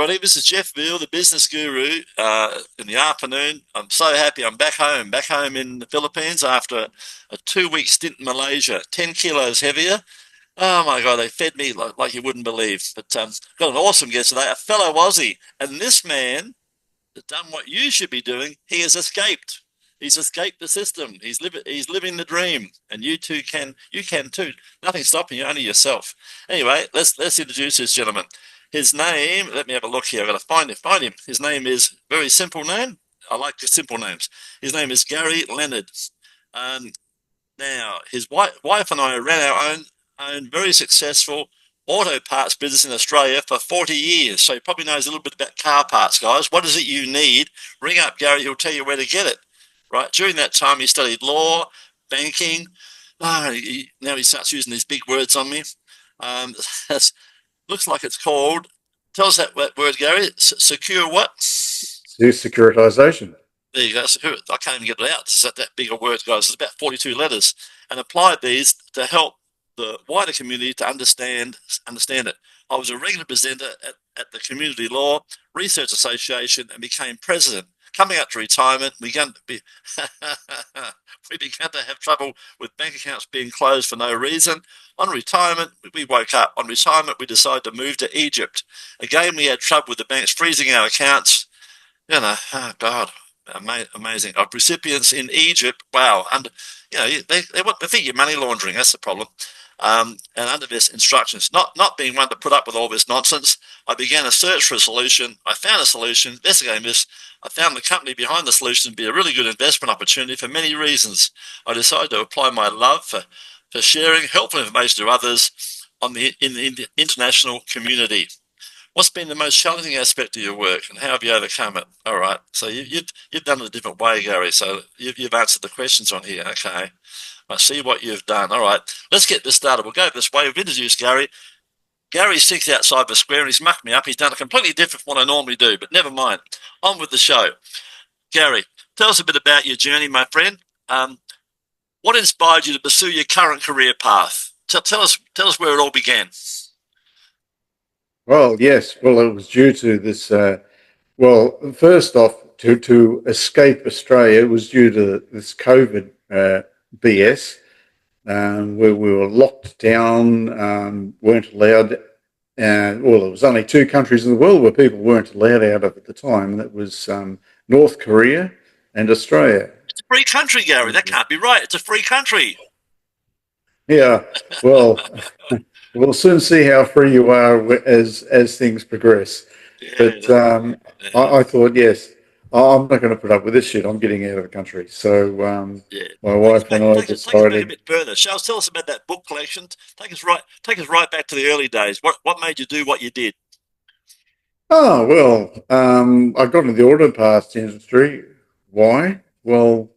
everybody. This is Jeff Veal, the business guru, in the afternoon. I'm so happy I'm back home in the Philippines after a 2 week stint in Malaysia, 10 kilos heavier. Oh my God, they fed me like you wouldn't believe. But got an awesome guest today, a fellow Aussie. And this man has done what you should be doing. He has escaped. He's escaped the system. He's living the dream. And you can too. Nothing's stopping you, only yourself. Anyway, let's introduce this gentleman. His name, let me have a look here. I've got to find him. His name is very simple name. I like the simple names. His name is Gary Leonard. Um, Now, his wife and I ran our own very successful auto parts business in Australia for 40 years. So he probably knows a little bit about car parts, guys. What is it you need? Ring up Gary. He'll tell you where to get it. Right. During that time, he studied law, banking. Now he starts using these big words on me. Um, looks like it's called. Tell us that word, Gary. Secure what? Securitization. There you go. I can't even get it out. It's that big a word, guys. It's about 42 letters, and applied these to help the wider community to understand it. I was a regular presenter at the Community Law Research Association and became president. Coming up to retirement, we began to have trouble with bank accounts being closed for no reason. On retirement, we woke up. On retirement, we decided to move to Egypt. Again, we had trouble with the banks freezing our accounts. Oh God, amazing. Of recipients in Egypt, wow, and they think you're money laundering. That's the problem. And under this instructions, not being one to put up with all this nonsense, I began a search for a solution. I found a solution. Investigating this, I found the company behind the solution to be a really good investment opportunity for many reasons. I decided to apply my love for sharing helpful information to others in the international community. What's been the most challenging aspect of your work, and how have you overcome it? All right, so you've done it a different way, Gary. So you've answered the questions on here. Okay, I see what you've done. All right, let's get this started. We'll go this way. We've introduced Gary. Gary sits outside the square and he's mucked me up. He's done it completely different from what I normally do, but never mind. On with the show. Gary, tell us a bit about your journey, my friend. What inspired you to pursue your current career path? Tell us where it all began. Well, yes. Well, it was due to this. First off, to escape Australia, it was due to this COVID BS, where we were locked down, weren't allowed. Well, there was only two countries in the world where people weren't allowed out of at the time, and that was North Korea and Australia. It's a free country, Gary. That can't be right. It's a free country. Yeah. Well. We'll soon see how free you are as things progress. But I thought, yes, I'm not going to put up with this shit. I'm getting out of the country. So my wife and I decided. Take us back a bit further. Charles, tell us about that book collection. Take us right back to the early days. What made you do what you did? Oh well, I got into the auto parts industry. Why? Well,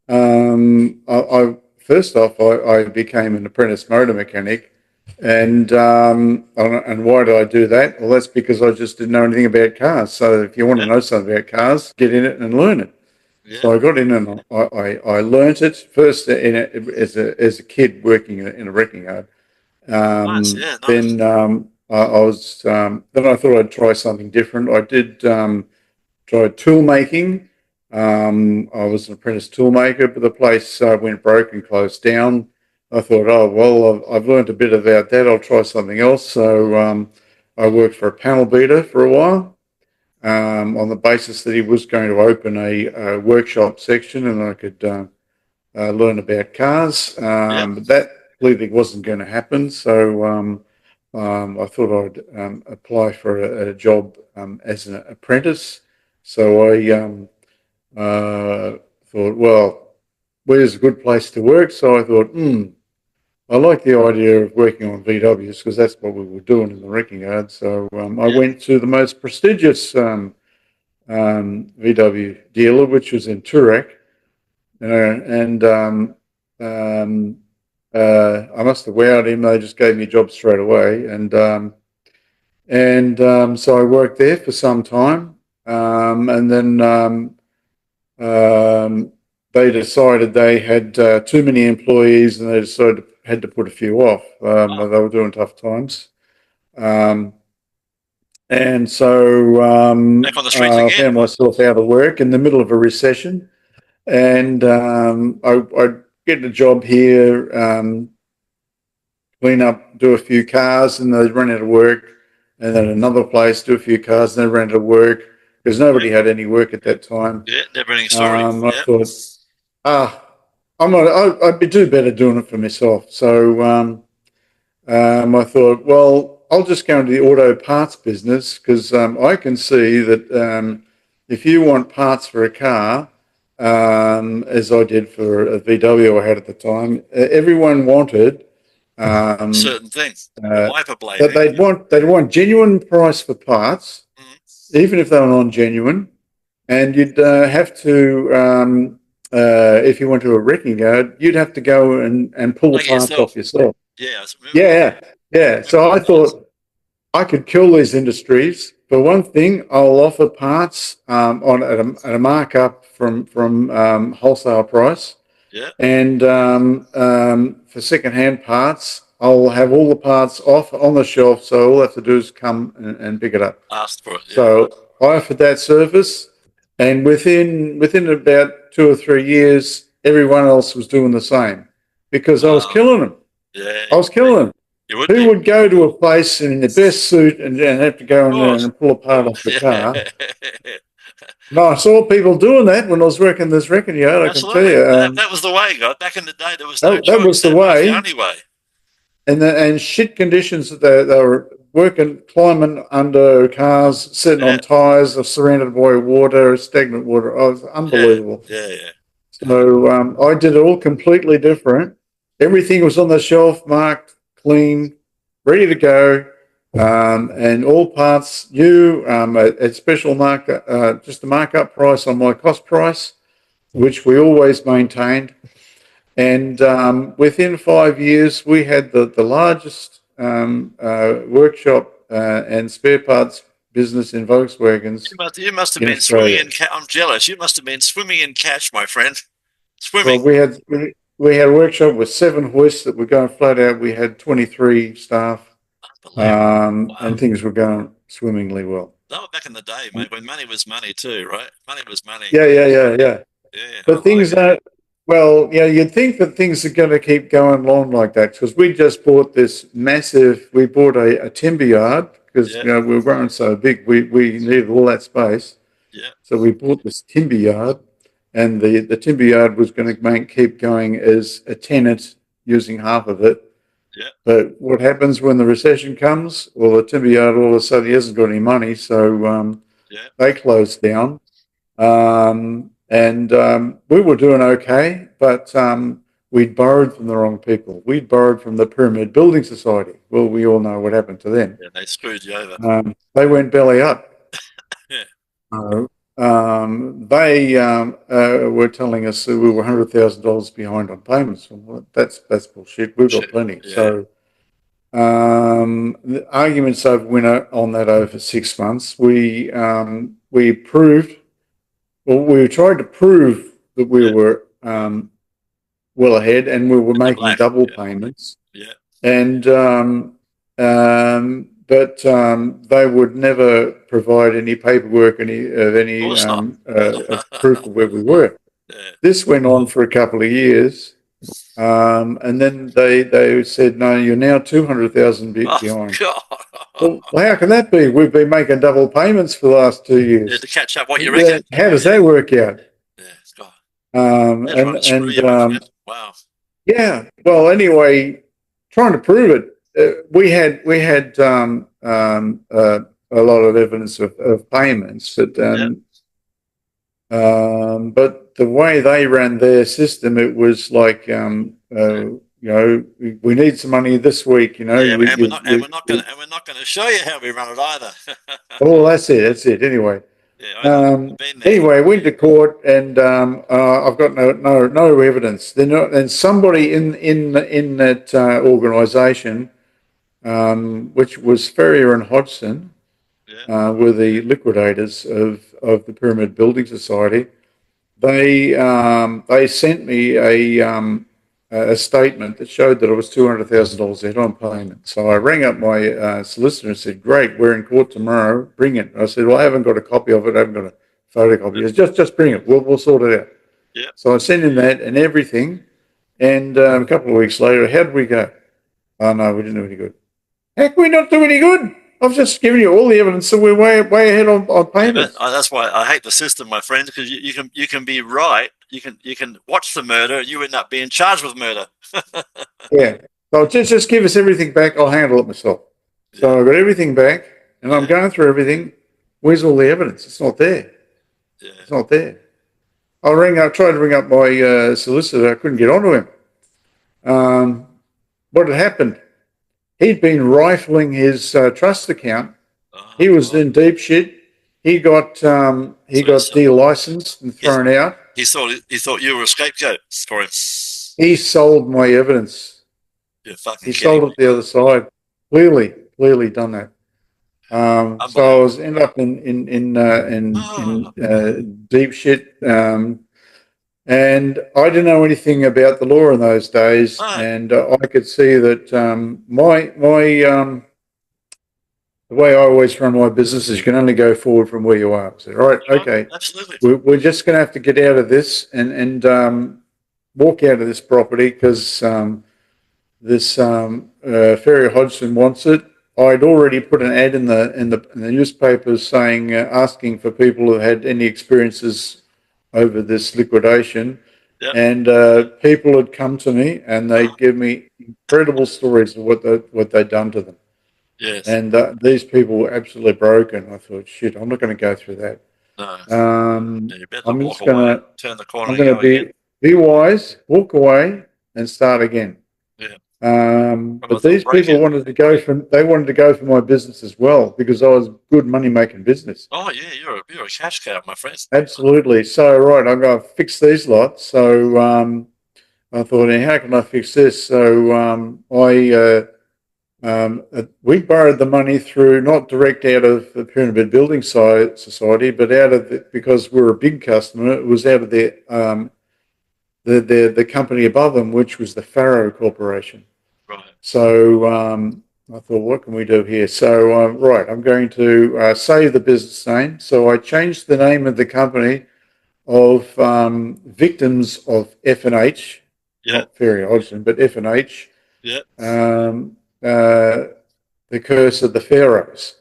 I first off I became an apprentice motor mechanic. And why did I do that? Well, that's because I just didn't know anything about cars. So if you want to know something about cars, get in it and learn it. Yeah. So I got in and I learned it first as a kid working in a wrecking yard. Nice. Then I thought I'd try something different. I did try tool making. I was an apprentice tool maker, but the place went broke and closed down. I thought, oh, well, I've learned a bit about that. I'll try something else. So I worked for a panel beater for a while on the basis that he was going to open a workshop section and I could learn about cars. But that clearly wasn't going to happen. So I thought I'd apply for a job as an apprentice. So I thought, well, where's a good place to work? So I thought, I like the idea of working on VWs because that's what we were doing in the wrecking yard. So I went to the most prestigious VW dealer, which was in Toorak, and I must have wowed him. They just gave me a job straight away, and so I worked there for some time, and then they decided they had too many employees, and they had to put a few off. They were doing tough times. And so Back on the streets I again. found myself out of work in the middle of a recession, and I get a job here, clean up, do a few cars, and they run out of work. And then another place, do a few cars, and they ran out of work because nobody had any work at that time. Yeah, never-ending story. I thought, I'd do better doing it for myself. So I thought, well, I'll just go into the auto parts business because I can see that if you want parts for a car, as I did for a VW I had at the time, everyone wanted Certain things. uh, Wiper blade. that they'd want genuine price for parts, even if they were non-genuine, and you'd have to. If you went to a wrecking yard, you'd have to go and pull the parts off yourself. Yeah. Yeah. So I thought I could kill these industries. For one thing, I'll offer parts at a markup from wholesale price. Yeah. And for second-hand parts, I'll have all the parts off on the shelf, so all I have to do is come and pick it up. Asked for it. Yeah. So I offered that service, and within about 2 or 3 years, everyone else was doing the same because I was killing them. Yeah. I was killing them. Who would go to a place in the best suit and have to go in there and pull a part off the car? No, I saw people doing that when I was working this wrecking yard. Absolutely. I can tell you. That was the way, guys. Back in the day, there was no choice. That was the way. The only way. And shit conditions that they were working, climbing under cars, sitting on tyres, surrounded by water, stagnant water. Oh, it was unbelievable. Yeah. So I did it all completely different. Everything was on the shelf, marked, clean, ready to go. And all parts new at special markup, just a markup price on my cost price, which we always maintained. And within 5 years, we had the largest workshop and spare parts business in Volkswagens. You must have been swimming in cash. I'm jealous. You must have been swimming in cash, my friend. Swimming. Well, we had a workshop with 7 hoists that were going flat out. We had 23 staff. Wow. And things were going swimmingly well. That was back in the day, mate, when money was money too, right? Money was money. Yeah. But things are, well, yeah, you'd think that things are going to keep going along like that because we just bought we bought a timber yard because, we were growing so big, we needed all that space. Yeah. So we bought this timber yard, and the timber yard was going to keep going as a tenant using half of it. Yeah. But what happens when the recession comes? Well, the timber yard all of a sudden he hasn't got any money, so they closed down. And we were doing okay, but we'd borrowed from the wrong people. We'd borrowed from the Pyramid Building Society. Well, we all know what happened to them. Yeah, they screwed you over. They went belly up. Yeah. They were telling us that we were $100,000 behind on payments. Well, that's bullshit. We've got plenty. Yeah. So the arguments went on that over 6 months. We tried to prove that we were well ahead, and we were making double payments. Yeah. And but they would never provide any paperwork, any proof of where we were. Yeah. This went on for a couple of years, and then they said, "No, you're now 200,000 behind." God. Well, how can that be? We've been making double payments for the last 2 years. Yeah, to catch up, what you reckon? How does that work out? Yeah, wow. Yeah. Well, anyway, trying to prove it. We had a lot of evidence of payments, but the way they ran their system, it was like we need some money this week. And we're not going to show you how we run it either. Oh, that's it. Anyway. Yeah, anyway, I went to court, and I've got no evidence. And somebody in that organisation, which was Ferrier and Hodgson, were the liquidators of the Pyramid Building Society. They sent me a statement that showed that I was $200,000 ahead on payment. So I rang up my solicitor and said, "Great, we're in court tomorrow. Bring it." I said, "Well, I haven't got a copy of it. I haven't got a photocopy." He said, just bring it. We'll sort it out. Yeah. So I sent him that and everything. And a couple of weeks later, how did we go? Oh no, we didn't do any good. How can we not do any good? I've just given you all the evidence, so we're way ahead on payments. Yeah, that's why I hate the system, my friend, because you can be right. You can watch the murder, and you end up being charged with murder. Yeah. So just give us everything back. I'll handle it myself. So I got everything back, and I'm going through everything. Where's all the evidence? It's not there. Yeah. It's not there. I tried to ring up my solicitor. I couldn't get onto him. What had happened? He'd been rifling his trust account. He was in deep shit. He got delicensed and thrown out. He thought you were a scapegoat for him. He sold my evidence. You're fucking He sold it the other side. Clearly done that. So I was end up in deep shit. And I didn't know anything about the law in those days, and I could see that the way I always run my business is you can only go forward from where you are. So, all right, okay, absolutely. We're just going to have to get out of this and walk out of this property because this Ferry Hodgson wants it. I'd already put an ad in the newspapers saying asking for people who had any experiences over this liquidation, and people had come to me and they'd give me incredible stories of what they'd done to them. Yes. And these people were absolutely broken. I thought, shit, I'm not going to go through that. No. I'm just going to turn the corner. I'm going to be wise, walk away, and start again. Yeah. But these people wanted to go for my business as well because I was good money making business. Oh yeah, you're a cash cow, my friend. Absolutely. So right, I'm going to fix these lots. So I thought, how can I fix this? So we borrowed the money through not direct out of the Pyramid Building Society, but out of because we're a big customer. It was out of the company above them, which was the Faro Corporation. Right. So I thought, what can we do here? So right, I'm going to save the business name. So I changed the name of the company of Victims of F&H, not Ferry Hodgson, but F&H. Yeah. The Curse of the Pharaohs.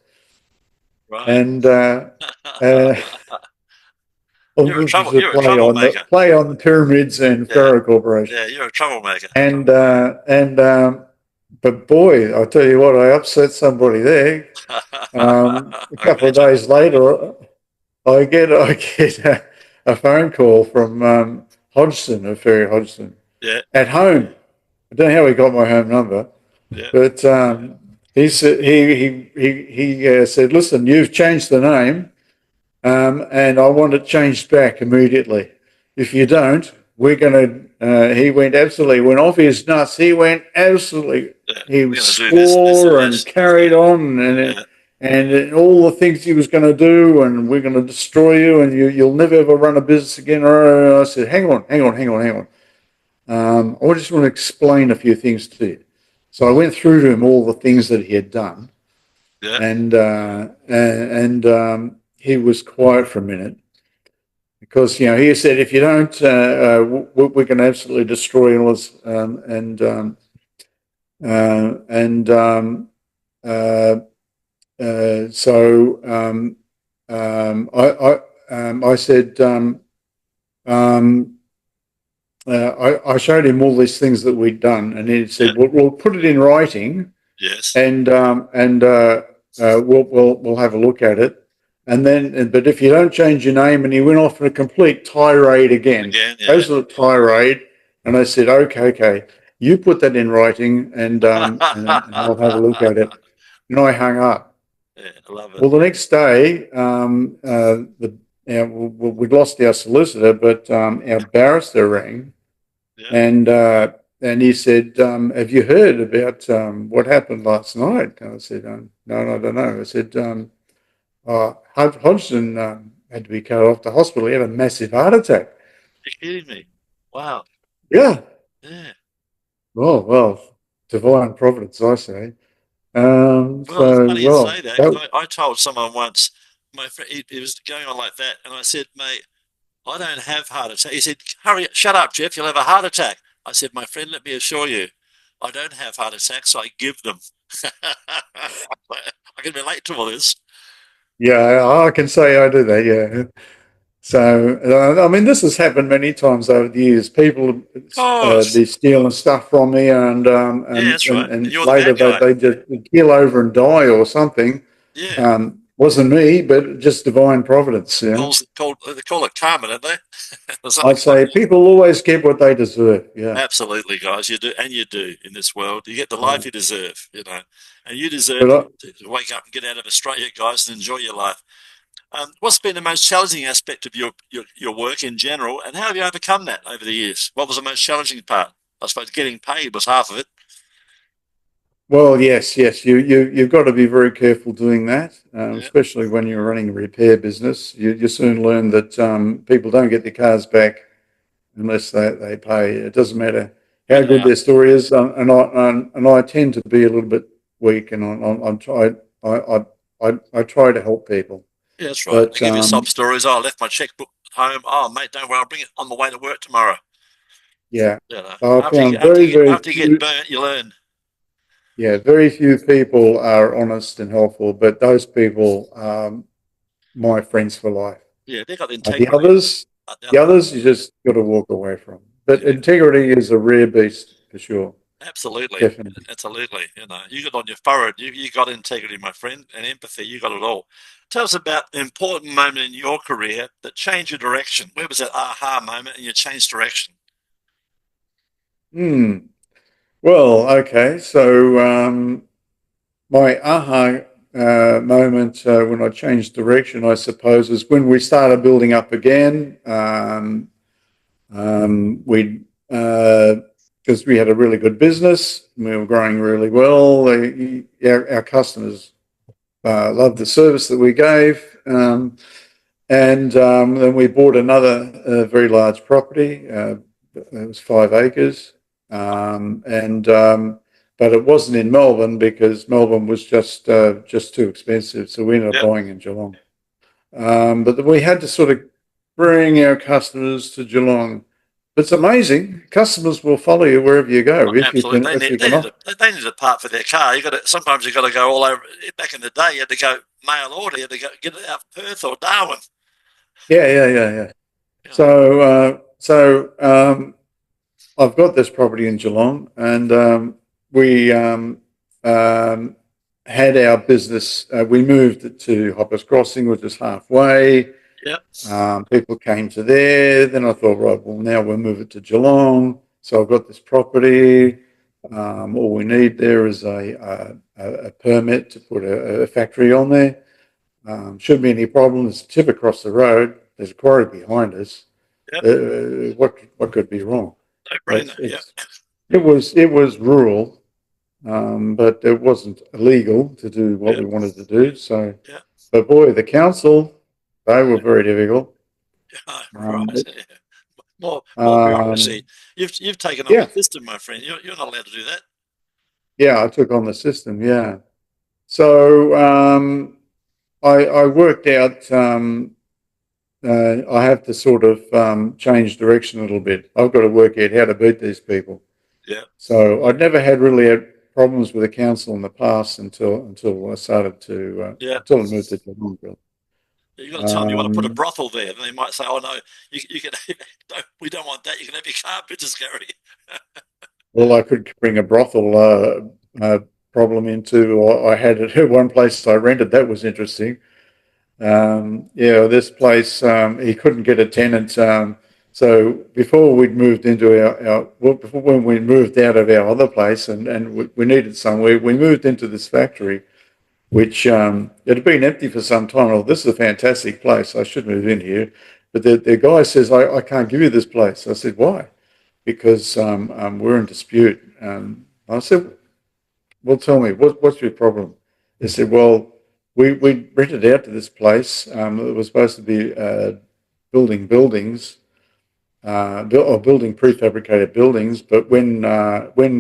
Right. And you're a troublemaker. Play on the pyramids and Pharaoh Corporation. Yeah, you're a troublemaker. But boy, I'll tell you what, I upset somebody there. A couple of days later, I get a phone call from Hodgson of Ferry Hodgson. Yeah. At home. I don't know how he got my home number. Yeah. But he said he said, listen, you've changed the name, and I want it changed back immediately. If you don't, we're going to. He went off his nuts. He went absolutely. He swore and carried on, and all the things he was going to do, and we're going to destroy you, and you'll never ever run a business again. I said, hang on. I just want to explain a few things to you. So I went through to him all the things that he had done, and he was quiet for a minute because he said, if you don't, we can absolutely destroy all this. I said. I showed him all these things that we'd done, and he said, "We'll put it in writing, yes, and we'll have a look at it, and then, but if you don't change your name," and he went off in a complete tirade again. Absolute tirade, and I said, "Okay, you put that in writing, and I'll have a look at it," and I hung up. Yeah, I love it. Well, the next day, we'd lost our solicitor, but our barrister rang. Yeah. And he said, have you heard about what happened last night? And I said, no, I don't know. I said, Hodgson had to be carried off to hospital. He had a massive heart attack. You're kidding me. Wow. Yeah. Yeah. Oh, well, divine providence, I say. Well, it's So, funny you well, say that that, because I told someone once, my friend, he was going on like that, and I said, mate, I don't have heart attack. He said, hurry, shut up, Jeff, you'll have a heart attack. I said, my friend, let me assure you, I don't have heart attacks, I give them. I can relate to all this. yeah, I can say I do that, yeah. So, I mean, this has happened many times over the years. People Of course. be stealing stuff from me, Yeah, that's right. And and you're the later bad guy. they just keel over and die or something. Yeah. Wasn't me, but just divine providence. Yeah, They call it karma, don't they? Or something I'd like say that. people always get what they deserve. Yeah, Absolutely, guys. You do, and you do in this world. You get the yeah. life you deserve, and you deserve But to wake up and get out of Australia, guys, and enjoy your life. What's been the most challenging aspect of your work in general, and how have you overcome that over the years? What was the most challenging part? I suppose getting paid was half of it. well, yes. You've got to be very careful doing that, Yeah, especially when you're running a repair business. You soon learn that people don't get their cars back unless they pay. It doesn't matter who how they good are. their story is, and I tend to be a little bit weak, and I try to help people, Yeah, that's right. but They give you sob stories. Oh, I left my checkbook home. Oh, mate, don't worry, I'll bring it on the way to work tomorrow. yeah, You know, I after you found after very you get very after you get few. burnt, you learn. Yeah, very few people are honest and helpful, but those people are my friends for life. Yeah, they got the The integrity. others, The the other one. others, you just got to walk away from. But Yeah, integrity is a rare beast for sure, absolutely, definitely. absolutely. You got on your forehead. You got integrity, my friend, and empathy. You got it all. Tell us about an important moment in your career that changed your direction. Where was that aha moment and you changed direction? Hmm. Well, okay. So my aha moment when I changed direction, I suppose, is when we started building up again. We because we had a really good business, we were growing really well. Our customers loved the service that we gave, and then we bought another very large property. It was 5 acres, and but it wasn't in Melbourne because Melbourne was just too expensive. So we ended up Yep. buying in Geelong. But we had to sort of bring our customers to Geelong. But it's amazing. Customers will follow you wherever you go Absolutely. if you can. They need a part for their car. Sometimes you got to go all over. Back in the day, you had to go mail order. You had to go get it out of Perth or Darwin. Yeah. You know. So I've got this property in Geelong, and we had our business. We moved it to Hoppers Crossing, which is halfway. Yep. People came to there. Then I thought, right, well, now we'll move it to Geelong. So I've got this property. All we need there is a permit to put a factory on there. Shouldn't be any problem. There's a tip across the road. There's a quarry behind us. Yep. What could be wrong? No brainer. It's, Yep. it's it was rural, but it wasn't illegal to do what we Yep. wanted to do. So, Yep. but boy, the council, they were very difficult. Oh, Um, right. More bureaucracy. um, You've taken on the yeah, system, my friend. You're not allowed to do that. yeah, I took on the system. Yeah, so I worked out. I have to sort of change direction a little bit. I've got to work out how to beat these people. Yeah. So I'd never had really had problems with the council in the past until I started to Yeah. until I moved to Geelong. You've got to tell them you want to put a Um, brothel there. And they might say, oh, no, you can, no, we don't want that. You can have your car pictures, Gary. well, I could bring a brothel problem into. I had it at one place I rented. That was interesting. Yeah, this place he couldn't get a tenant. So before we'd moved into before when we moved out of our other place and we needed somewhere, we moved into this factory, which it had been empty for some time. Oh, this is a fantastic place. I should move in here. But the guy says, I can't give you this place. I said, why? Because we're in dispute. I said, well, tell me, what's your problem? They said, well, we rented out to this place. It was supposed to be building buildings. building prefabricated buildings. But when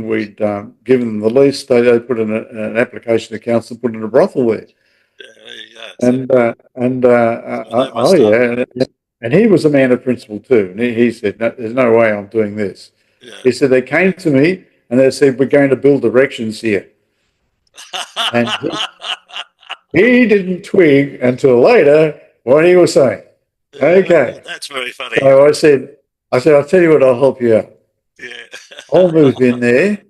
we'd given them the lease, they put in an application to council, put in a brothel there. Yeah, there you go. Oh yeah, and he was a man of principle too. And he said, no, "There's no way I'm doing this." Yeah. He said they came to me and they said, "We're going to build directions here," and he didn't twig until later what he was saying. Okay, that's very funny. so I'll tell you what, I'll help you out. Yeah. I'll move in there,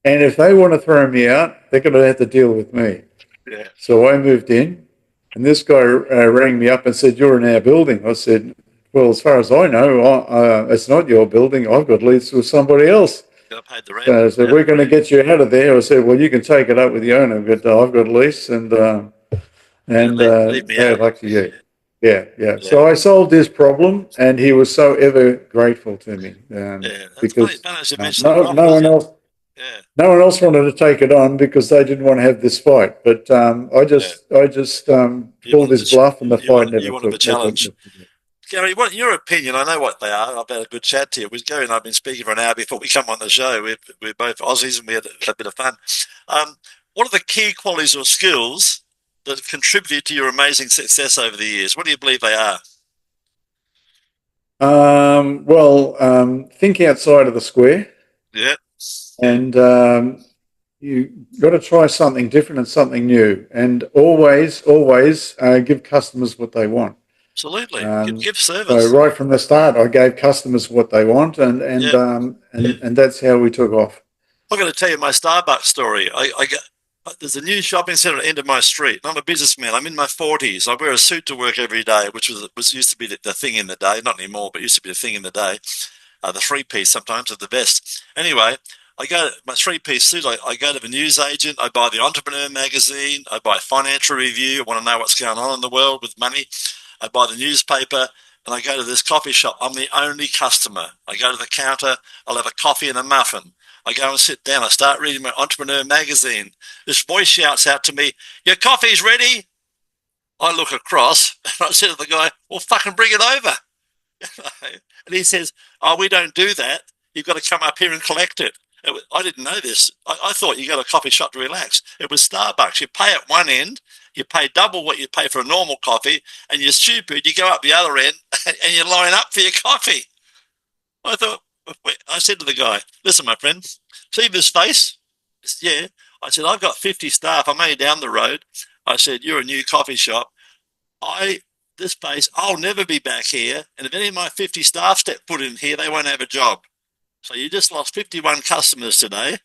and if they want to throw me out, they're going to have to deal with me. Yeah. So I moved in, and this guy rang me up and said, "You're in our building." I said, "Well, as far as I know, it's not your building. I've got leases with somebody else." Got to pay the rent. So I said, "We're going to get you out of there." I said, "Well, you can take it up with the owner, but I've got a lease, and leave me bad out. luck to you." Yeah. So I solved this problem, and he was so ever grateful to me. That's because funny as you mentioned no one else. Yeah. No one else wanted to take it on because they didn't want to have this fight. But I just pulled his bluff, and the fight never wanted the took. challenge. Gary, what your opinion? I know what they are. I've had a good chat to you. Gary and I've been speaking for an hour before we come on the show. We're both Aussies and we had a bit of fun. What are the key qualities or skills that have contributed to your amazing success over the years? What do you believe they are? Think outside of the square. Yeah. And you got to try something different and something new, and always give customers what they want. Absolutely, give service. So right from the start, I gave customers what they want, and that's how we took off. I'm going to tell you my Starbucks story. There's a new shopping centre at the end of my street. I'm a businessman. I'm in my 40s. I wear a suit to work every day, which used to be the thing in the day. Not anymore, but used to be the thing in the day. The three-piece sometimes are the best. Anyway, I go my three-piece suit. I go to the newsagent. I buy the Entrepreneur magazine. I buy Financial Review. I want to know what's going on in the world with money. I buy the newspaper, and I go to this coffee shop. I'm the only customer. I go to the counter. I'll have a coffee and a muffin. I go and sit down. I start reading my Entrepreneur magazine. This voice shouts out to me, "Your coffee's ready." I look across, and I said to the guy, "Well, fucking bring it over." And he says, "Oh, we don't do that. You've got to come up here and collect it." I didn't know this. I thought you go to a coffee shop to relax. It was Starbucks. You pay at one end, you pay double what you pay for a normal coffee, and you're stupid. You go up the other end and you line up for your coffee. I said to the guy, "Listen, my friend, see this face?" He said, "Yeah." I said, "I've got 50 staff. I'm only down the road." I said, "You're a new coffee shop. This place, I'll never be back here. And if any of my 50 staff step foot in here, they won't have a job. So you just lost 51 customers today,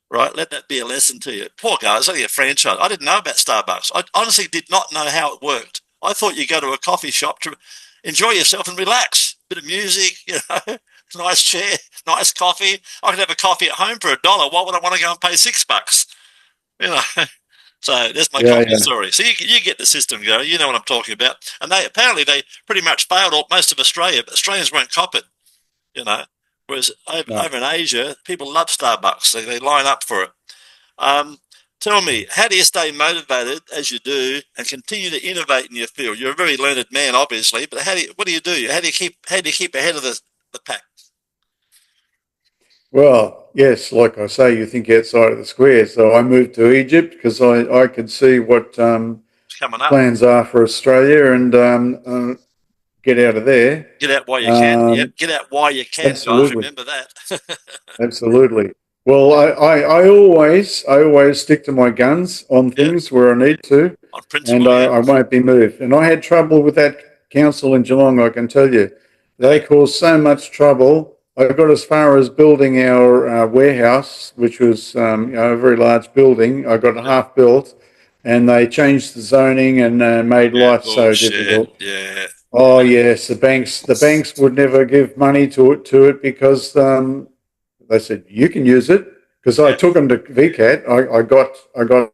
right? Let that be a lesson to you." Poor guy, it's only a franchise. I didn't know about Starbucks. I honestly did not know how it worked. I thought you go to a coffee shop to enjoy yourself and relax. Bit of music, nice chair, nice coffee. I could have a coffee at home for $1. Why would I want to go and pay $6? So there's my coffee story. So you get the system, Gary. You know what I'm talking about. And they pretty much failed most of Australia, but Australians won't cop it, Whereas over in Asia, people love Starbucks. So they line up for it. Tell me, how do you stay motivated as you do and continue to innovate in your field? You're a very learned man, obviously, but what do you do? How do you keep ahead of the pack? Well, yes, like I say, you think outside of the square. So I moved to Egypt because I could see what plans are for Australia, and get out of there. Get out while you can. Yep. Get out while you can, guys. Remember that. Absolutely. Well, I always stick to my guns on things where I need to, on principle, and I won't be moved. And I had trouble with that council in Geelong, I can tell you. They caused so much trouble. I got as far as building our warehouse, which was a very large building. I got it half built, and they changed the zoning and made life so difficult. Yeah. Oh yes, the banks would never give money to it because they said you can use it, because I took them to VCAT. I got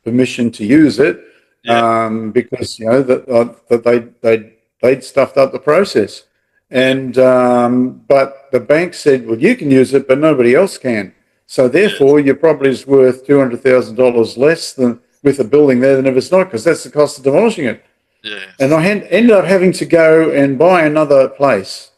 permission to use it because that they'd stuffed up the process. And but the bank said, well, you can use it, but nobody else can. So therefore, your property is worth $200,000 less than with a building there than if it's not, because that's the cost of demolishing it. Yeah. And I ended up having to go and buy another place.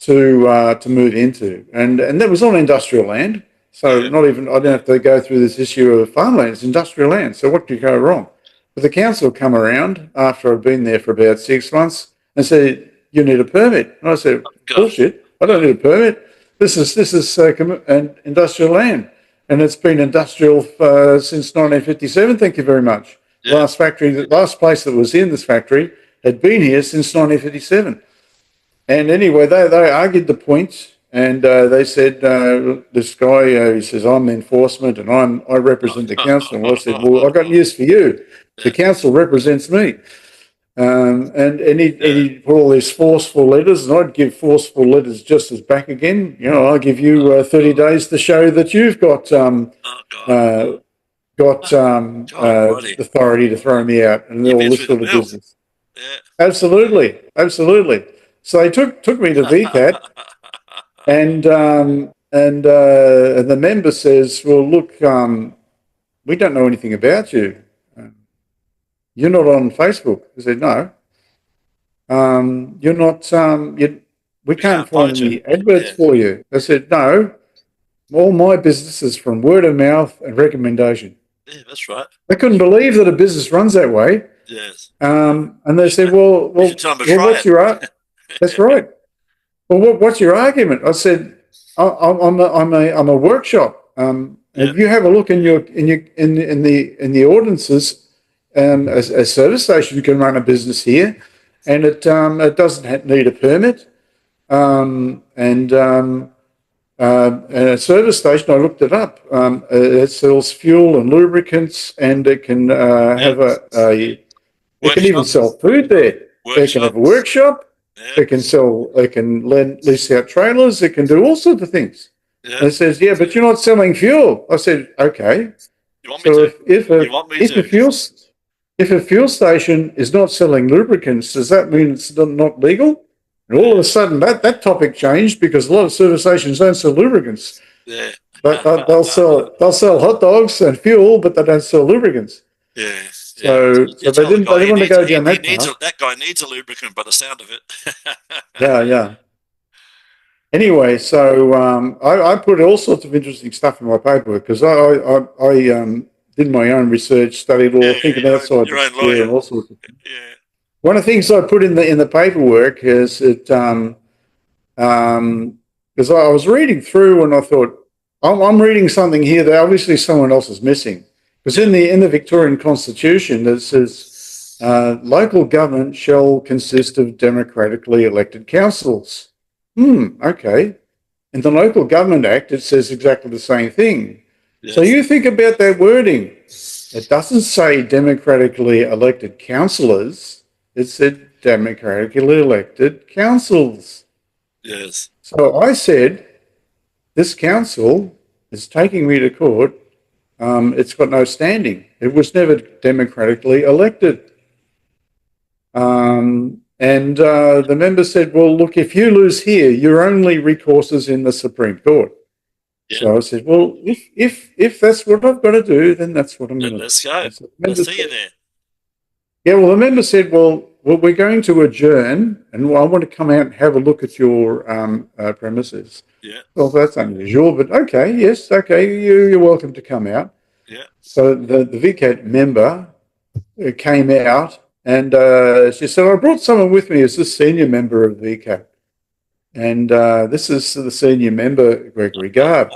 to move into, and that was on industrial land. So Yeah. not even, I don't have to go through this issue of farmland. It's industrial land. So what could go wrong? But the council come around after I'd been there for about 6 months and said, "You need a permit." And I said, God. "Bullshit! I don't need a permit. This is an industrial land, and it's been industrial since 1957. Thank you very much. Yeah. The last place that was in this factory had been here since 1957." And anyway, they argued the point, and they said, this guy, he says, "I'm enforcement and I represent the council." And I said, "Well, I've got news for you. The council represents me." And he put all these forceful letters, and I'd give forceful letters just as back again. You know, I'll give you 30 days to show that you've got authority to throw me out, and all this sort of business. Yeah. Absolutely, absolutely. So they took me to VCAT, and the member says, "Well, look, we don't know anything about you. You're not on Facebook." I said, "No. You're not. We can't find any adverts for you." I said, "No. All my business is from word of mouth and recommendation." Yeah, that's right. They couldn't believe that a business runs that way. Yes. And they said, "Well, what's your argument?" That's right. "Well, what's your argument?" I said, I'm a workshop. If you have a look in the ordinances, a service station can run a business here, and it doesn't need a permit. And a service station, I looked it up. It sells fuel and lubricants, and it can have it can even sell food there. They can have a workshop. Yeah. They can lease out trailers. It can do all sorts of things. Yeah. And it says, "Yeah, but you're not selling fuel." I said, "Okay." You want me So to? if a fuel station is not selling lubricants, does that mean it's not legal? And all of a sudden, that topic changed, because a lot of service stations don't sell lubricants. Yeah. But they'll sell hot dogs and fuel, but they don't sell lubricants. Yeah. So they didn't want to go down that path. That guy needs a lubricant by the sound of it. Yeah. Anyway, so I put all sorts of interesting stuff in my paperwork, because I did my own research, studied law, thinking outside the square, and all sorts of things. Yeah. One of the things I put in the paperwork is that because I was reading through and I thought, I'm reading something here that obviously someone else is missing. Because in the Victorian Constitution, it says local government shall consist of democratically elected councils. Okay. In the Local Government Act, it says exactly the same thing. Yes. So you think about that wording. It doesn't say democratically elected councillors. It said democratically elected councils. Yes. So I said, this council is taking me to court. It's got no standing. It was never democratically elected. And the member said, "Well, look, if you lose here, your only recourse is in the Supreme Court." Yeah. So I said, "Well, if that's what I've got to do, then that's what I'm going to do." Let's go. Let's see you there. Yeah, well, the member said, well, we're going to adjourn, and I want to come out and have a look at your premises. Yeah. Well, that's unusual, but okay, yes, okay, you're welcome to come out. Yeah. So the VCAT member came out, and she said, "I brought someone with me as the senior member of VCAT. And this is the senior member, Gregory Garb."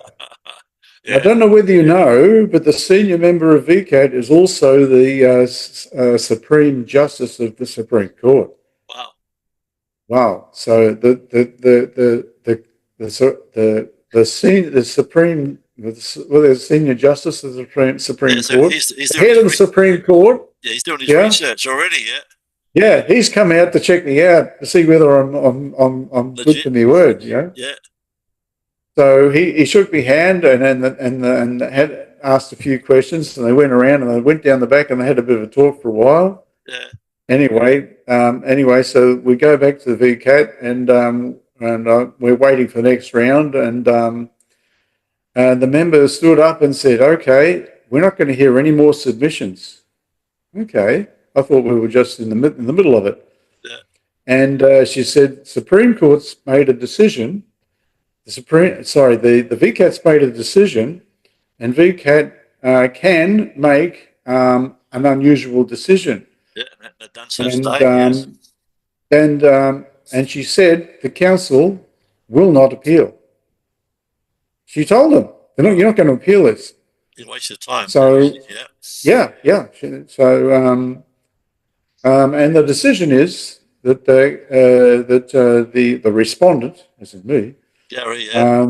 Yeah. I don't know whether you know, but the senior member of VCAT is also the Supreme Justice of the Supreme Court. Wow! So the senior justice of the Supreme Court, he's head of the Supreme Court. Yeah, he's doing his research already. Yeah. Yeah, he's come out to check me out to see whether I'm good to my word. Yeah. So he shook my hand and had asked a few questions, and they went around and they went down the back and they had a bit of a talk for a while. Yeah. Anyway, so we go back to the VCAT and we're waiting for the next round, and the member stood up and said, "Okay, we're not going to hear any more submissions." Okay, I thought we were just in the middle of it. Yeah. And she said, Supreme Court's made a decision. The VCAT's made a decision, and VCAT can make an unusual decision. Yeah, that done so And today. Yes. and she said the council will not appeal. She told them, you're not going to appeal this. You waste your time. So Yeah. yeah. So and the decision is that the respondent, as in me, Gary. Yeah.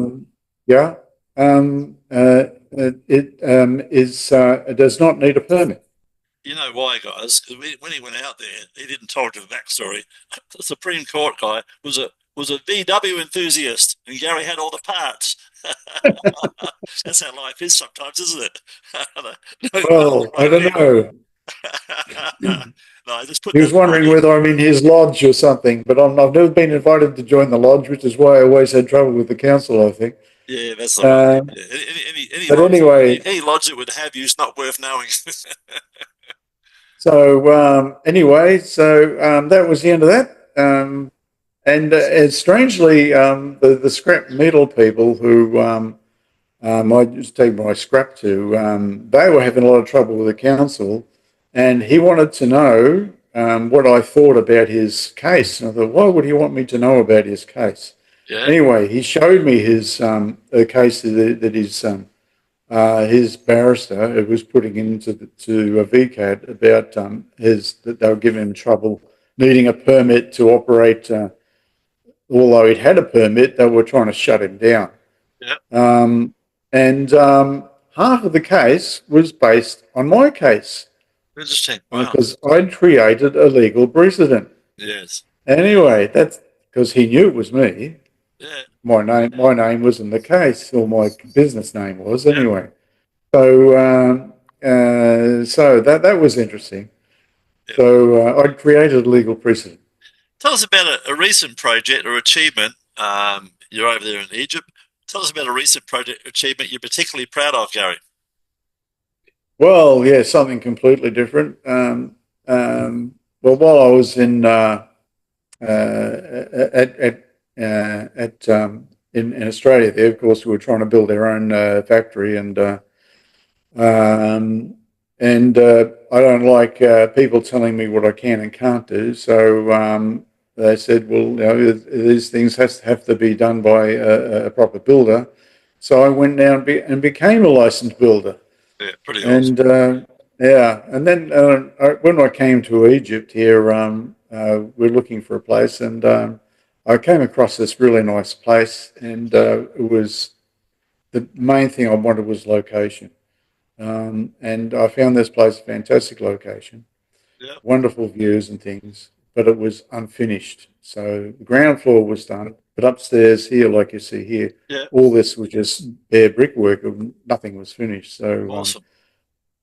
yeah, it does not need a permit. You know why, guys? Because when he went out there, he didn't tell you the backstory. The Supreme Court guy was a VW enthusiast, and Gary had all the parts. That's how life is sometimes, isn't it? No cars Well, I right don't know. here. No, just put He was that wondering money. whether I'm in his lodge or something, but I've never been invited to join the lodge, which is why I always had trouble with the council, I think. Yeah, that's all right. Um, Yeah. but anyway, Any lodge that would have you is not worth knowing. that was the end of that. And strangely, the scrap metal people who I just take my scrap to, they were having a lot of trouble with the council, and he wanted to know what I thought about his case. And I thought, why would he want me to know about his case? Yeah. Anyway, he showed me his a case that his barrister was putting to a VCAT about that they were giving him trouble needing a permit to operate. Although he'd had a permit, they were trying to shut him down. Yeah. And half of the case was based on my case. Interesting. Wow. Because I'd created a legal precedent. Yes. Anyway, that's because he knew it was me. Yeah. My name was in the case, or my business name was anyway. So that was interesting. Yeah. So I'd created a legal precedent. Tell us about a recent project or achievement. You're over there in Egypt. Tell us about a recent project or achievement you're particularly proud of, Gary. Well, yeah, something completely different. Well, while I was in in Australia, there, of course, we were trying to build our own factory, and I don't like people telling me what I can and can't do. So they said, well, these things have to be done by a proper builder. So I went down and became a licensed builder. Yeah, pretty awesome. And and then when I came to Egypt here, we're looking for a place, and I came across this really nice place, and it was the main thing I wanted was location. And I found this place a fantastic location, wonderful views and things, but it was unfinished. So the ground floor was done, but upstairs here, like you see here, all this was just bare brickwork. Nothing was finished. So awesome.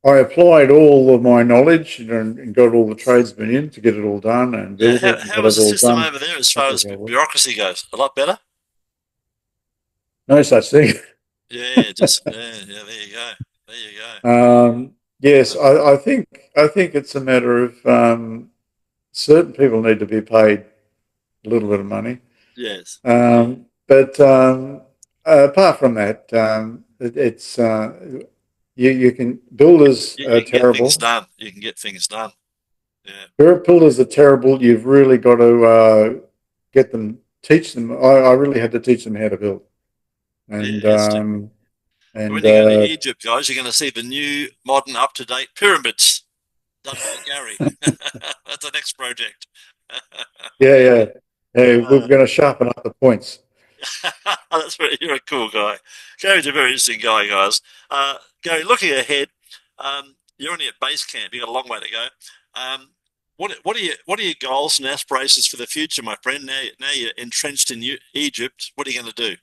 I applied all of my knowledge and got all the tradesmen in to get it all done and build it. How was the system over there as far as bureaucracy goes? A lot better? No such thing. Yeah, there you go. There you go. Yes, I think it's a matter of certain people need to be paid a little bit of money. Yes. But apart from that, it's you can builders are terrible. Get things done. You can get things done. Yeah. Builders are terrible. You've really got to teach them. I really had to teach them how to build. And when you go to Egypt, guys, you're going to see the new, modern, up-to-date pyramids done by Gary. That's the next project. Yeah. We're going to sharpen up the points. You're a cool guy. Gary's a very interesting guy, guys. Gary, looking ahead, you're only at base camp. You've got a long way to go. What are your goals and aspirations for the future, my friend? Now you're entrenched in Egypt. What are you going to do?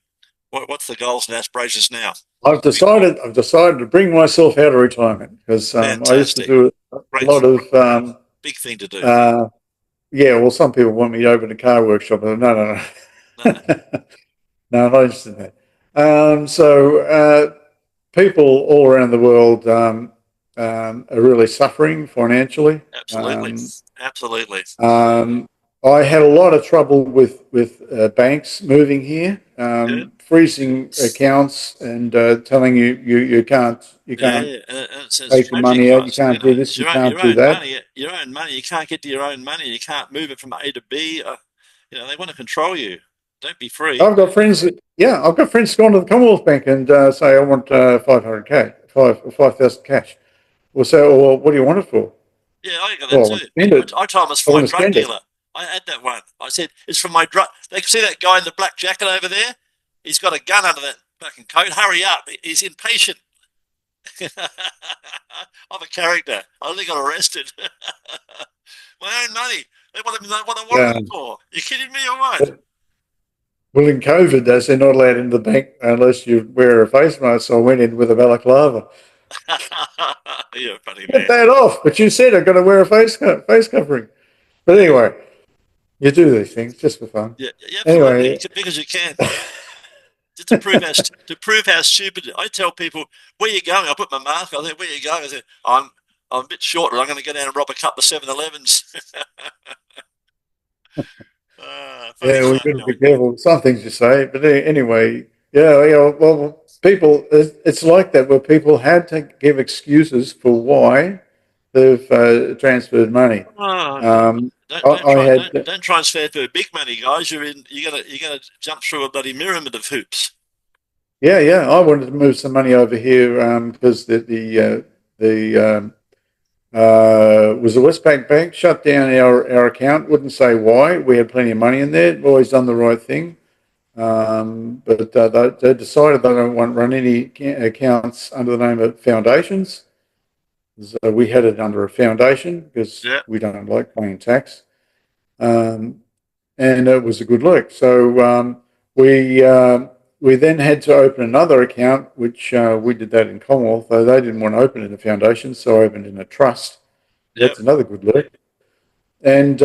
What's the goals and aspirations now? I've decided to bring myself out of retirement because I used to do a lot of big thing to do. Yeah, well, some people want me to open a car workshop. No. No, not interested in that. So people all around the world are really suffering financially. Absolutely. I had a lot of trouble with banks moving here, Yeah, freezing accounts and telling you can't yeah, and it says take your tragic, money out, you guys. You can't know, do this, it's you your can't do own that. money. Your own money. You can't get to your own money. You can't move it from A to B. You know, they want to control you. Don't be free. I've got friends that, yeah, I've got friends gone to the Commonwealth Bank and say I want 500k, 5,000 cash. We'll say, oh, well, what do you want it for? Yeah, I got that Well, I too. want to spend it. I told him it's I for my want to drug spend it. dealer. I had that one. I said it's for my drug. They can see that guy in the black jacket over there. He's got a gun under that fucking coat. Hurry up! He's impatient. I'm a character. I only got arrested. My own money. They want to know what I wanted Yeah. it for. You kidding me or what? Well, in COVID, they're not allowed into the bank unless you wear a face mask. So I went in with a balaclava. You're a funny Get man. that off. But you said I've got to wear a face covering. But Yeah, anyway, you do these things just for fun. yeah, yeah, absolutely. Anyway, Because you can. Just to prove how stupid. I tell people, where you going? I put my mask on. I said, where you going? I said, I'm a bit shorter. I'm going to go down and rob a couple of 7-Elevens. Funny yeah, we've stuff, got to be Joey. careful. Some things you say, but anyway, yeah, yeah. Well, people, it's like that where people had to give excuses for why they've transferred money. Oh, Um, don't I, don't I try had, don't try and stand for big money, guys. You're gonna jump through a bloody myriad of hoops. yeah, yeah. I wanted to move some money over here because the was the Westpac Bank shut down our account. Wouldn't say why. We had plenty of money in there. Always done the right thing. But they decided they don't want to run any accounts under the name of foundations. So we had it under a foundation because Yeah, we don't like paying tax. Um, and it was a good look. So we then had to open another account, which we did that in Commonwealth, though they didn't want to open in a foundation, so I opened in a trust. yeah, That's another good look. And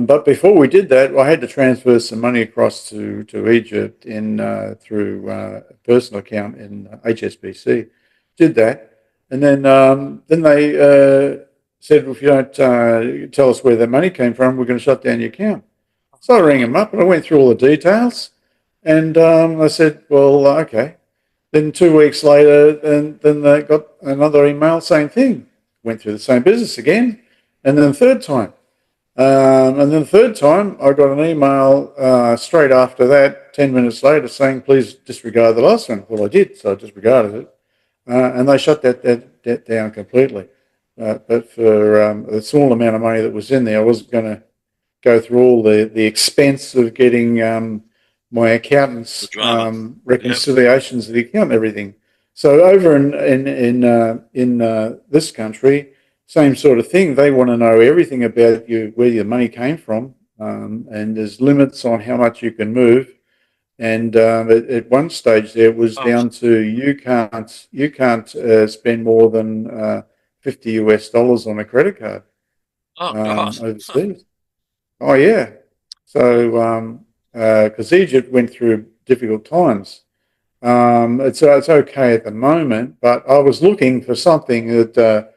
but before we did that, I had to transfer some money across to Egypt in through a personal account in HSBC. Did that, and then they said, well, if you don't tell us where that money came from, we're going to shut down your account. So I rang God. them up and I went through all the details, and I said, well, okay. Then 2 weeks later, and then they got another email, same thing. Went through the same business again, and then the third time. And then the third time, I got an email straight after that, 10 minutes later, saying, please disregard the last one. Well, I did, so I disregarded it. And they shut that down completely. But for the small amount of money that was in there, I wasn't going to go through all the expense of getting my The accountant's drama. Yep. reconciliations of the account and everything. So over in this country, same sort of thing. They want to know everything about you, where your money came from, and there's limits on how much you can move. And at one stage, there it was Oh, down to you can't spend more than $50 on a credit card oh God. overseas. Oh yeah. So because Egypt went through difficult times, it's okay at the moment. But I was looking for something that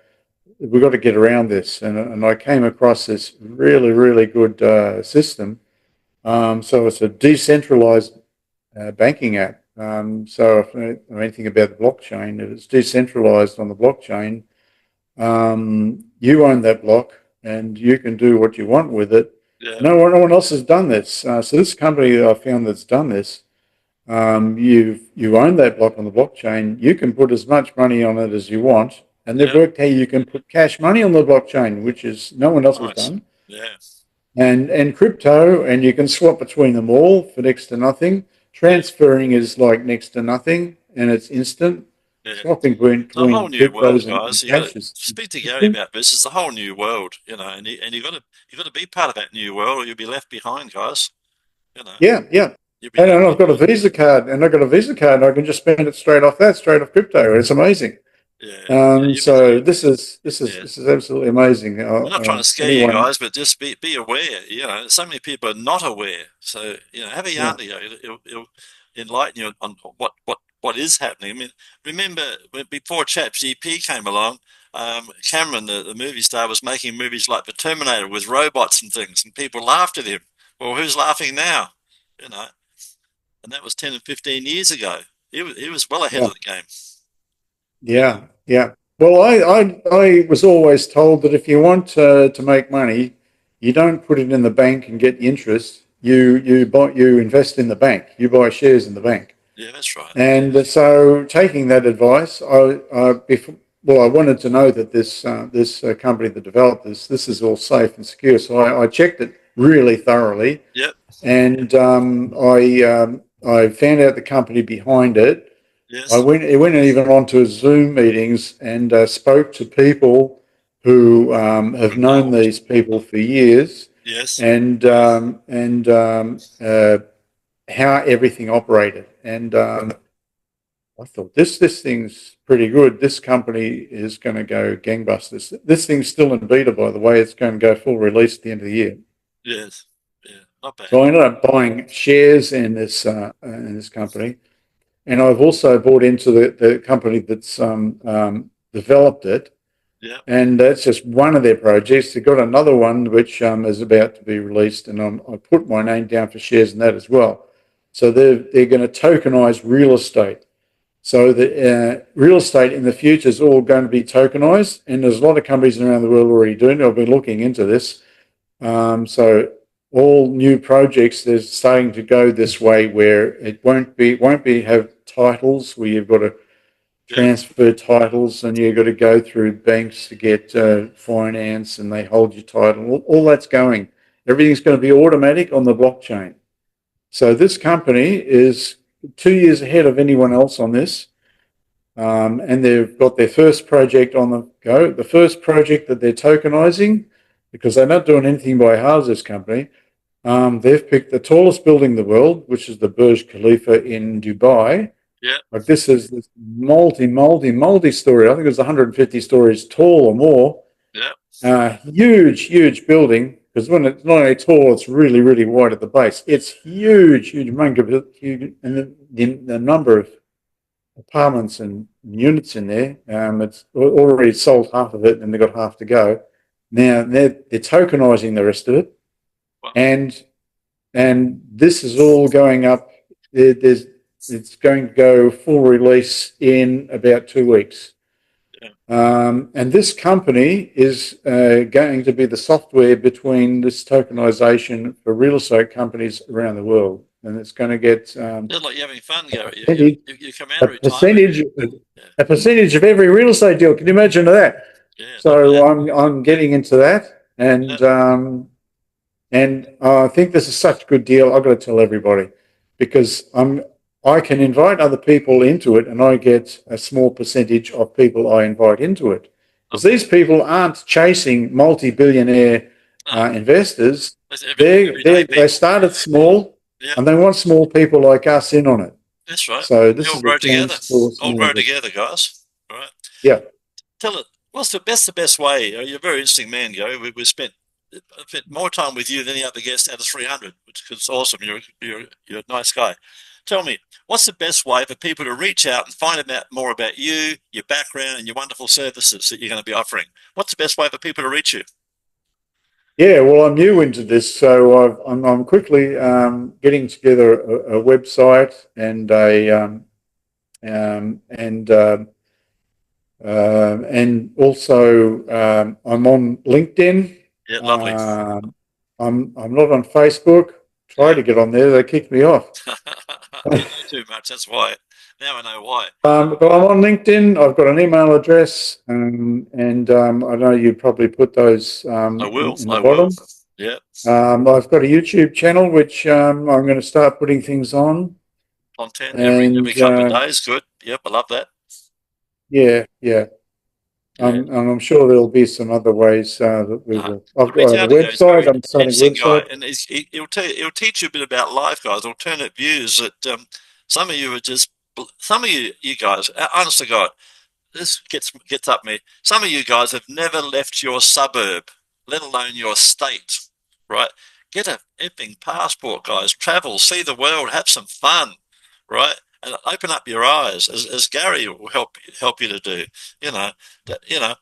we've got to get around this, and I came across this really good system. So it's a decentralized banking app. So if you know anything about the blockchain, if it's decentralized on the blockchain, you own that block and you can do what you want with it. Yeah, No one else has done this. So this company that I found that's done this, you own that block on the blockchain. You can put as much money on it as you want, and they've yeah. worked how you can put cash money on the blockchain, which is no one else has Nice. done, Yeah, and crypto, and you can swap between them all for next to nothing. yeah, Transferring is like next to nothing, and it's instant. yeah. Swapping It's a whole between new world, cryptos and guys. You got to cash is speak to Gary instant. about this. It's a whole new world, and you got to be part of that new world, or you'll be left behind, guys. You know, Yeah, yeah. you'll be And left I've got a behind. Visa card, and I've got a Visa card, and I can just spend it straight off that, straight off crypto. It's amazing. Yeah, yeah. So this is Yeah. this is absolutely amazing. We're not trying to scare you Anyone, guys, but just be aware. So many people are not aware. So have a yeah, yarn to you. It'll enlighten you on what is happening. I mean, remember before ChatGPT came along, Cameron, the movie star, was making movies like The Terminator with robots and things, and people laughed at him. Well, who's laughing now? You know, and that was 10 and 15 years ago. He was well ahead Yeah. of the game. Yeah. Yeah. Well, I was always told that if you want to make money, you don't put it in the bank and get the interest. You invest in the bank. You buy shares in the bank. Yeah, that's right. And so, taking that advice, I wanted to know that this company that developed this is all safe and secure. So I checked it really thoroughly, Yep. and I found out the company behind it. I Yes. went I went even onto Zoom meetings and spoke to people who have known Involved. these people for years, Yes. and how everything operated. And I thought this thing's pretty good. This company is going to go gangbusters. This thing's still in beta, by the way. It's going to go full release at the end of the year. Yes. Yeah. Not bad. So I ended up buying shares in this company, and I've also bought into the company that's developed it. Yeah. And that's just one of their projects. They've got another one which is about to be released, and I put my name down for shares in that as well. So they're going to tokenize real estate. So the real estate in the future is all going to be tokenized, and there's a lot of companies around the world already doing it. I've been looking into this. So all new projects, they're starting to go this way, where it won't be have titles where you've got to Yeah. transfer titles and you've got to go through banks to get finance, and they hold your title. All that's going. Everything's going to be automatic on the blockchain. So this company is 2 years ahead of anyone else on this. And they've got their first project on the go. The first project that they're tokenizing, because they're not doing anything by halves, this company, they've picked the tallest building in the world, which is the Burj Khalifa in Dubai. Yeah. Like this is this multi-story. I think it's 150 stories tall or more. Yeah. Huge building, because when it's not only tall, it's really, really wide at the base. It's huge, huge, and the number of apartments and units in there. It's already sold half of it, and they've got half to go. Now they're tokenizing the rest of it, Well, and this is all going up. It's going to go full release in about 2 weeks. yeah. And this company is going to be the software between this tokenization for real estate companies around the world. And it's going to get Just like you're having fun, Gary. You come out a of retirement. Yeah. percentage of every real estate deal. Can you imagine that? Yeah. Not So bad. I'm getting into that, and I think this is such a good deal. I've got to tell everybody, because I can invite other people into it, and I get a small percentage of people I invite into it. Because these people aren't chasing multi-billionaire No. investors. That's everyday They people. started small, Yeah. and they want small people like us in on it. That's right. So We this all is a grow together. chance for All small grow investors. together, guys. All right. Yeah. Tell it. What's the best way? You're a very interesting man, Gary. We spent more time with you than any other guest out of 300, which is awesome. You're a nice guy. Tell me, what's the best way for people to reach out and find out more about you, your background, and your wonderful services that you're going to be offering? What's the best way for people to reach you? Yeah, well, I'm new into this, so I'm quickly getting together a website and also I'm on LinkedIn. Yeah, lovely. I'm not on Facebook. Try Yeah. to get on there. They kicked me off. You do too much. That's why. Now I know why. But I'm on LinkedIn. I've got an email address, and I know you probably put those I will. in the I will. bottom. Yeah. I've got a YouTube channel which I'm going to start putting things on, Content every and couple of days. Good. Yep. I love that. yeah. Yeah. And I'm sure there'll be some other ways that we No, will. I've reach got a out to go. He's a website. very I'm starting a interesting guy, website. and he'll teach you a bit about life, guys. Alternate views that some of you are just some of you guys. Honest to God, this gets up me. Some of you guys have never left your suburb, let alone your state. Right? Get a effing passport, guys. Travel, see the world, have some fun. Right? And open up your eyes, as Gary will help you to do. You know, you know.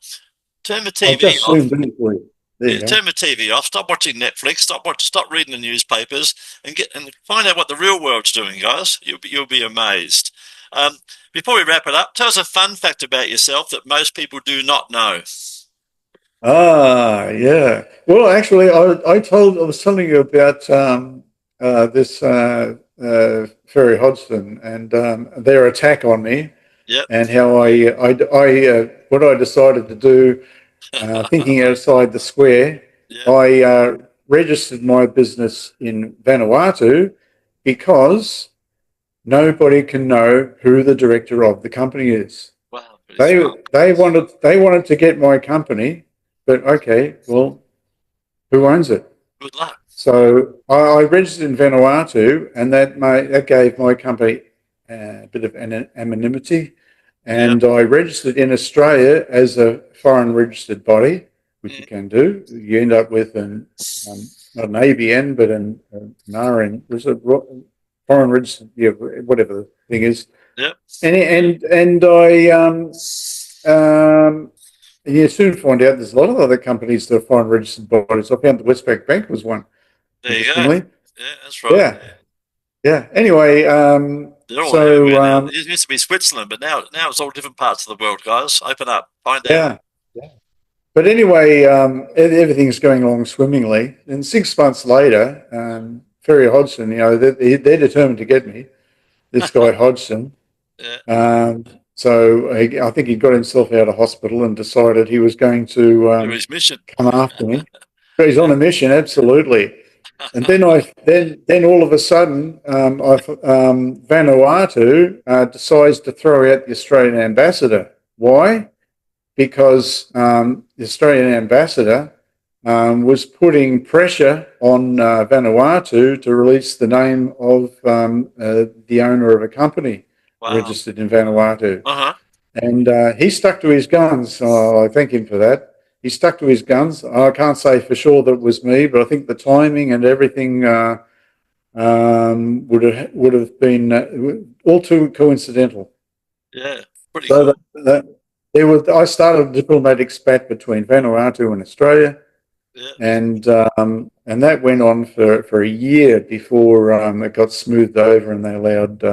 Turn the I've TV just off. zoomed in for you. There Yeah, you go. turn the TV off. Stop watching Netflix. Stop reading the newspapers, and find out what the real world's doing, guys. You'll be amazed. Um, Before we wrap it up, tell us a fun fact about yourself that most people do not know. Ah, yeah. Well, actually, I was telling you about this Ferry Hodgson and their attack on me, Yep. and how what I decided to do, thinking outside the square. Yep. I registered my business in Vanuatu because nobody can know who the director of the company is. Wow. Pretty They smart. they wanted to get my company, but okay, well, who owns it? Good luck. So I registered in Vanuatu, and that gave my company a bit of anonymity. Yep. And I registered in Australia as a foreign registered body, which you Mm, can do. You end up with not an ABN, but an RN, was a foreign registered, yeah, whatever the thing is. yep. And I and you soon find out there's a lot of other companies that are foreign registered bodies. I found the Westpac Bank was one, There you go. interestingly. Yeah, that's right. Yeah, yeah. Anyway, They're all so everywhere now. It used to be Switzerland, but now it's all different parts of the world, guys. Open up, find out. yeah, yeah. But anyway, everything's going along swimmingly. And 6 months later, Ferry Hodgson, they're determined to get me. This guy Hodgson. Yeah. So I think he got himself out of hospital and decided he was going Do to his mission. come after me. But he's on a mission, absolutely. And then all of a sudden, Vanuatu decides to throw out the Australian ambassador. Why? Because the Australian ambassador was putting pressure on Vanuatu to release the name of the owner of a company Wow. registered in Vanuatu. Uh-huh. And he stuck to his guns. I thank him for that. He stuck to his guns. I can't say for sure that it was me, but I think the timing and everything would have been all too coincidental. Yeah. Pretty So cool. I started a diplomatic spat between Vanuatu and Australia, Yeah. and that went on for a year before it got smoothed over and they allowed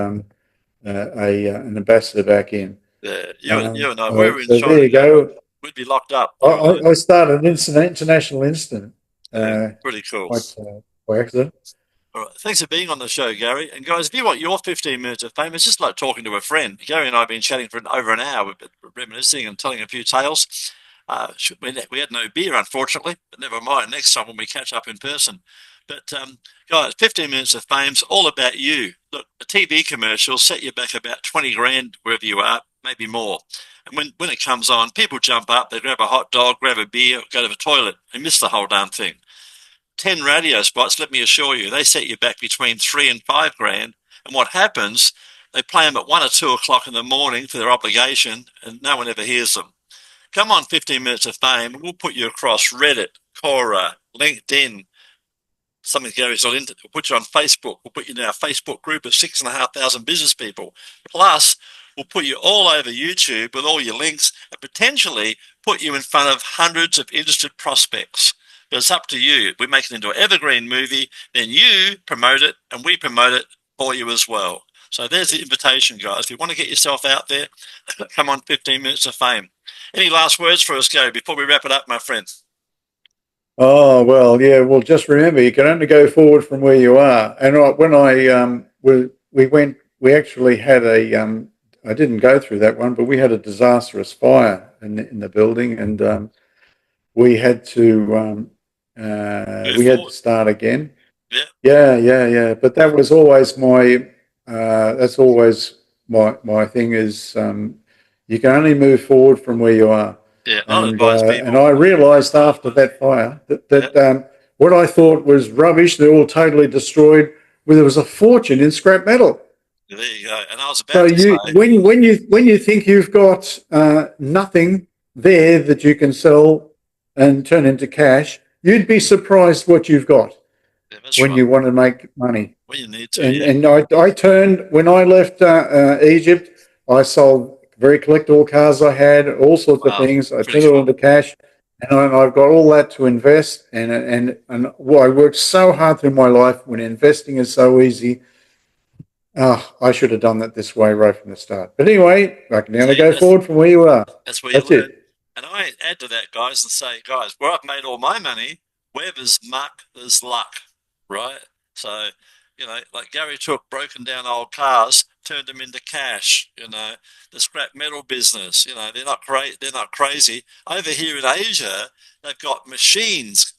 an ambassador back in. Yeah. You and I, we So, were in so there China, you Gary. go. We'd be locked up, you and I. I started an international incident Yeah. Pretty cool. quite by accident. All right. Thanks for being on the show, Gary. And guys, if you want your 15 minutes of fame, it's just like talking to a friend. Gary and I have been chatting for over an hour, we've been reminiscing and telling a few tales. We had no beer, unfortunately, but never mind. Next time when we catch up in person. But guys, 15 minutes of fame's all about you. Look, a TV commercial set you back about 20 grand wherever you are, maybe more. And when it comes on, people jump up, they grab a hot dog, grab a beer, go to the toilet, and miss the whole damn thing. 10 radio spots, let me assure you, they set you back between 3 and 5 grand. And what happens, they play them at 1 or 2 o'clock in the morning for their obligation, and no one ever hears them. Come on, 15 minutes of fame, and we'll put you across Reddit, Quora, LinkedIn, something Gary's not into. We'll put you on Facebook. We'll put you in our Facebook group of 6,500 business people. Plus, we'll put you all over YouTube with all your links and potentially put you in front of hundreds of interested prospects. But it's up to you. We make it into an evergreen movie, then you promote it and we promote it for you as well. So there's the invitation, guys. If you want to get yourself out there, come on, 15 minutes of fame. Any last words for us, Gary, before we wrap it up, my friends? Oh, well, yeah. Well, just remember, you can only go forward from where you are. And when we actually had I didn't go through that one, but we had a disastrous fire in the building, and we had to start again. Yeah. Yeah. But that was always that's always my thing is, you can only move forward from where you are. Yeah, I'll advise people. And I realised after that fire that what I thought was rubbish, they're all totally destroyed. Well, there was a fortune in scrap metal. There you go. And I was about to say, when you think you've got nothing there that you can sell and turn into cash, you'd be surprised what you've got when you want to make money. Well, you need to. And I turned when I left Egypt. I sold very collectible cars I had, all sorts of Wow, things. I pretty turned it all cool. into cash, and I've got all that to invest. Well, I worked so hard through my life when investing is so easy. I should have done that this way right from the start. But anyway, I can now See, go forward from where you are. that's where you That's learn. it. And I add to that, guys, and say, guys, where I've made all my money, where there's muck, there's luck, right? So, like Gary took broken down old cars, turned them into cash. The scrap metal business. They're not they're not crazy. Over here in Asia, they've got machines,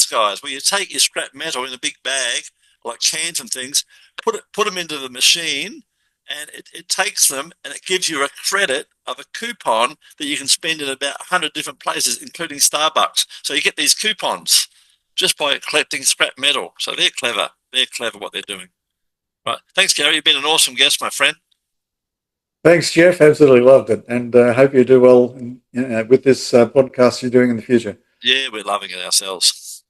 guys, where you take your scrap metal in a big bag, like cans and things, put them into the machine, and it takes them and it gives you a credit of a coupon that you can spend in about 100 different places, including Starbucks. So you get these coupons just by collecting scrap metal. So they're clever. They're clever what they're doing. Right. Thanks, Gary. You've been an awesome guest, my friend. Thanks, Jeff. Absolutely loved it, and hope you do well with this podcast you're doing in the future. Yeah, we're loving it ourselves.